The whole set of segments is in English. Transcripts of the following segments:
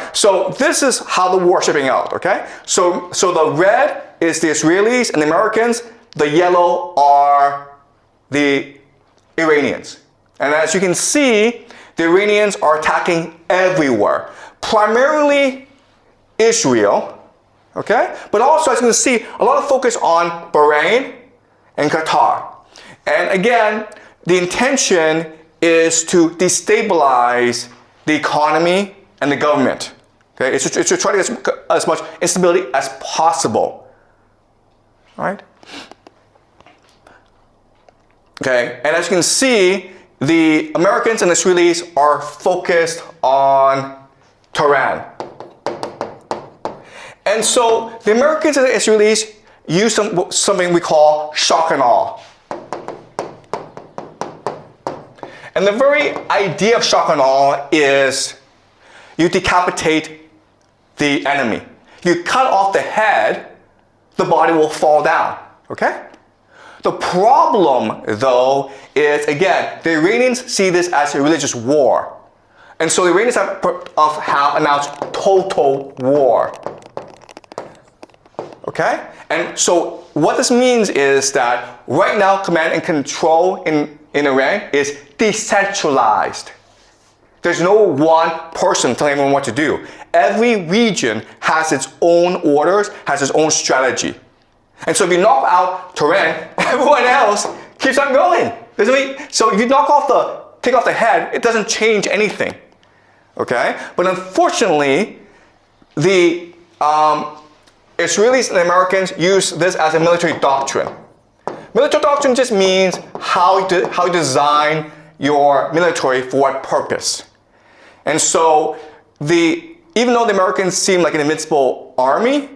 right, so this is how the war is shipping out, okay? So the red is the Israelis and the Americans, the yellow are the Iranians. And as you can see, the Iranians are attacking everywhere, primarily Israel, okay? But also, as you can see, a lot of focus on Bahrain and Qatar. And again, the intention is to destabilize the economy and the government. Okay, it's to try to get as much instability as possible. All right? Okay, and as you can see, the Americans and the Israelis are focused on Tehran. And so the Americans and the Israelis use something we call shock and awe. And the very idea of shock and awe is you decapitate the enemy. You cut off the head, the body will fall down, okay? The problem, though, is, again, the Iranians see this as a religious war. And so the Iranians have announced total war, okay? And so what this means is that right now, command and control in Iran is decentralized. There's no one person telling everyone what to do. Every region has its own orders, has its own strategy. And so if you knock out Tehran, everyone else keeps on going. So if you take off the head, it doesn't change anything. Okay? But unfortunately, the Israelis and the Americans use this as a military doctrine. Military doctrine just means how you design your military for what purpose. And so even though the Americans seem like an invincible army,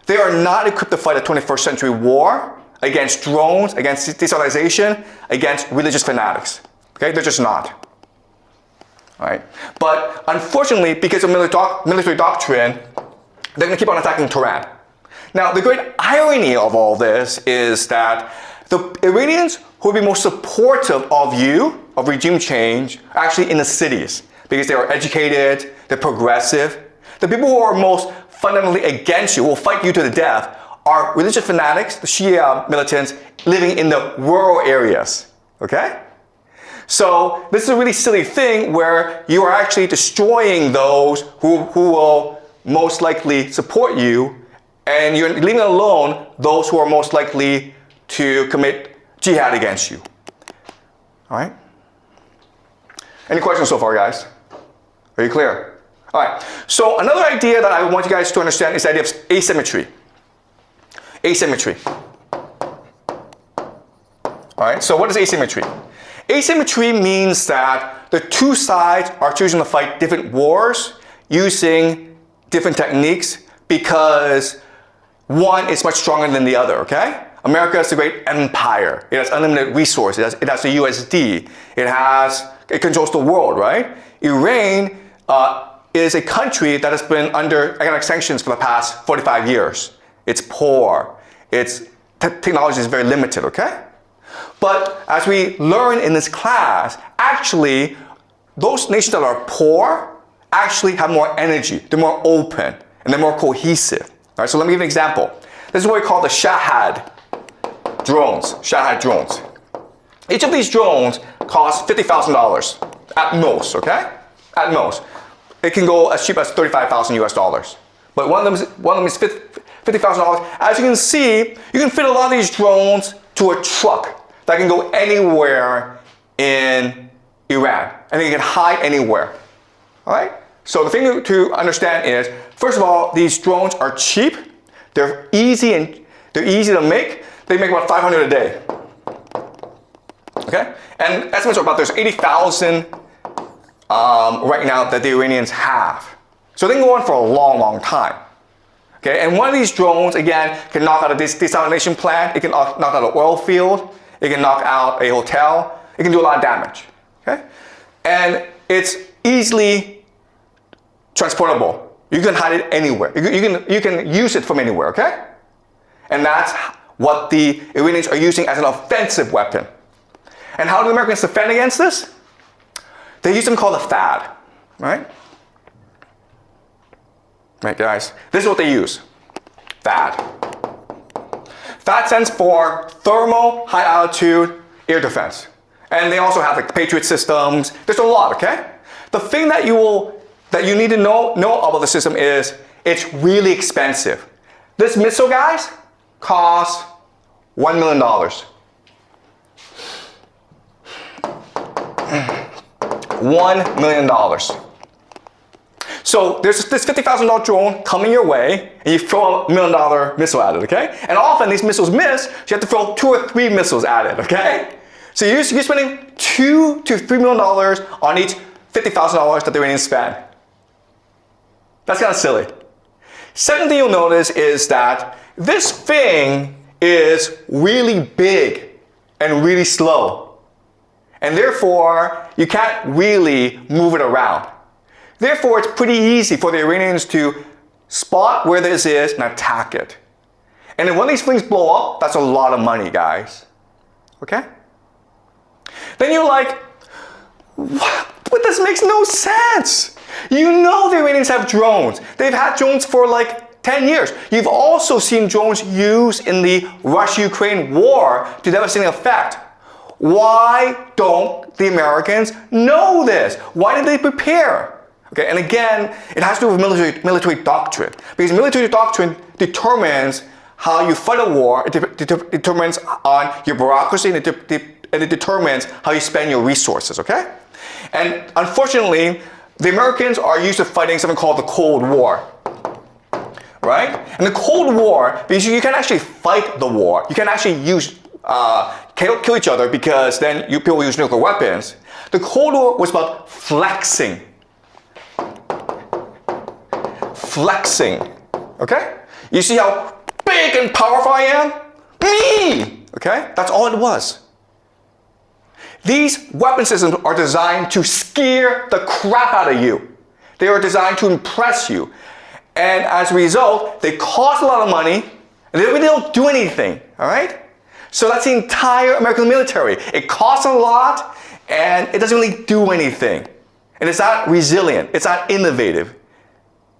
they are not equipped to fight a 21st century war against drones, against destabilization, against religious fanatics. Okay, they're just not. All right? But unfortunately, because of military doctrine, they're going to keep on attacking Tehran. Now, the great irony of all this is that the Iranians who will be most supportive of of regime change, are actually in the cities because they are educated, they're progressive. The people who are most fundamentally against you, will fight you to the death, are religious fanatics, the Shia militants, living in the rural areas, okay? So this is a really silly thing where you are actually destroying those who will most likely support you, and you're leaving alone those who are most likely to commit jihad against you. All right? Any questions so far, guys? Are you clear? All right, so another idea that I want you guys to understand is the idea of asymmetry. Asymmetry. All right, so what is asymmetry? Asymmetry means that the two sides are choosing to fight different wars using different techniques because one is much stronger than the other, okay? America is a great empire. It has unlimited resources. It has the USD. It controls the world, right? Iran is a country that has been under economic sanctions for the past 45 years. It's poor. Its technology is very limited, okay? But as we learn in this class, actually, those nations that are poor actually have more energy. They're more open, and they're more cohesive. All right, so let me give an example. This is what we call the Shahad drones. Shahad drones. Each of these drones costs $50,000 at most, okay? At most. It can go as cheap as $35,000 US. But one of them is $50,000. As you can see, you can fit a lot of these drones to a truck that can go anywhere in Iran, and they can hide anywhere. All right? So the thing to understand is, first of all, these drones are cheap. They're easy to make. They make about 500 a day. Okay? And estimates are about there's 80,000 right now that the Iranians have. So they can go on for a long, long time. Okay? And one of these drones, again, can knock out a desalination plant. It can knock out an oil field. It can knock out a hotel. It can do a lot of damage. Okay? And it's easily transportable. You can hide it anywhere. You can use it from anywhere, okay? And that's what the Iranians are using as an offensive weapon. And how do the Americans defend against this? They use something called a THAAD, right? Right, guys? This is what they use. THAAD. THAAD stands for Thermal High Altitude Air Defense. And they also have like Patriot systems. There's a lot, okay? The thing that you need to know about the system is it's really expensive. This missile, guys, costs $1 million. $1 million. So there's this $50,000 drone coming your way, and you throw a $1 million missile at it, okay? And often these missiles miss, so you have to throw 2 or 3 missiles at it, okay? So you're spending $2 to $3 million on each $50,000 that the Iranians spend. That's kind of silly. Second thing you'll notice is that this thing is really big and really slow. And therefore, you can't really move it around. Therefore, it's pretty easy for the Iranians to spot where this is and attack it. And then when these things blow up, that's a lot of money, guys. Okay? Then you're like, what? But this makes no sense. You know the Iranians have drones. They've had drones for like 10 years. You've also seen drones used in the Russia-Ukraine war to devastating effect. Why don't the Americans know this? Why did they prepare? Okay, and again, it has to do with military doctrine. Because military doctrine determines how you fight a war, it determines on your bureaucracy, and it determines how you spend your resources, okay? And unfortunately, the Americans are used to fighting something called the Cold War, right? And the Cold War, because you can actually fight the war, you can actually use, kill each other because then people use nuclear weapons. The Cold War was about flexing. Flexing, okay? You see how big and powerful I am? Me! Okay? That's all it was. These weapon systems are designed to scare the crap out of you. They are designed to impress you. And as a result, they cost a lot of money, and they really don't do anything, all right? So that's the entire American military. It costs a lot, and it doesn't really do anything. And it's not resilient. It's not innovative.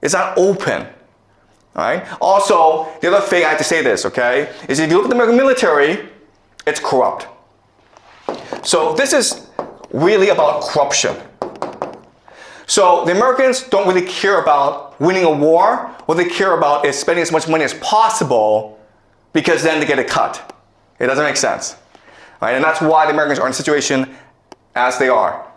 It's not open, all right? Also, the other thing I have to say this, okay, is if you look at the American military, it's corrupt. So this is really about corruption. So the Americans don't really care about winning a war. What they care about is spending as much money as possible because then they get a cut. It doesn't make sense, right? And that's why the Americans are in a situation as they are.